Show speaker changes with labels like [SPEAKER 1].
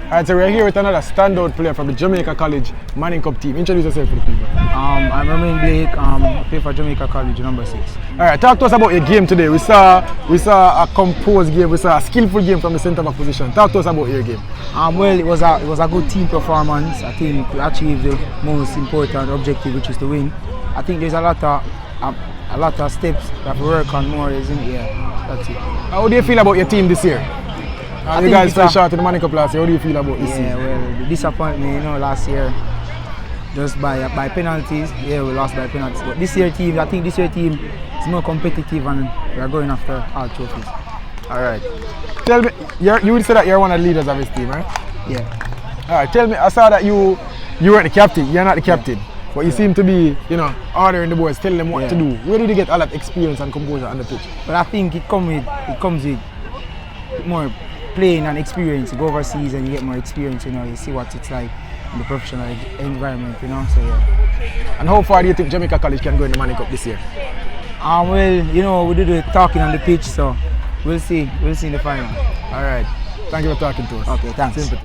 [SPEAKER 1] Alright, so we're here with another standout player from the Jamaica College Manning Cup team. Introduce yourself for the people.
[SPEAKER 2] I'm Romaine Blake. I play for Jamaica College, number 6.
[SPEAKER 1] Alright, talk to us about your game today. We saw a composed game, we saw a skillful game from the centre back position. Talk to us about your game.
[SPEAKER 2] Well, it was a good team performance. I think we achieved the most important objective, which is to win. I think there's a lot of steps that we work on more, isn't it? Yeah, that's it.
[SPEAKER 1] How do you feel about your team this year? You guys fell short in the Manning Cup last year. How do you feel about this season?
[SPEAKER 2] Yeah, well, the disappointment, last year, just by penalties. Yeah, we lost by penalties. But this year team, I think this year team is more competitive and we are going after all trophies.
[SPEAKER 1] All right. Tell me, you would say that you're one of the leaders of this team, right?
[SPEAKER 2] Yeah.
[SPEAKER 1] All right. Tell me, I saw that you weren't the captain. You're not the captain. Yeah. But you seem to be, ordering the boys, telling them what to do. Where did you get all that experience and composure on the pitch?
[SPEAKER 2] But I think it comes with more playing and experience. You go overseas and you get more experience, you see what it's like in the professional environment, so yeah.
[SPEAKER 1] And how far do you think Jamaica College can go in the Manning Cup this year?
[SPEAKER 2] Well, we do the talking on the pitch, so we'll see in the final.
[SPEAKER 1] All right. Thank you for talking to us.
[SPEAKER 2] Okay, thanks.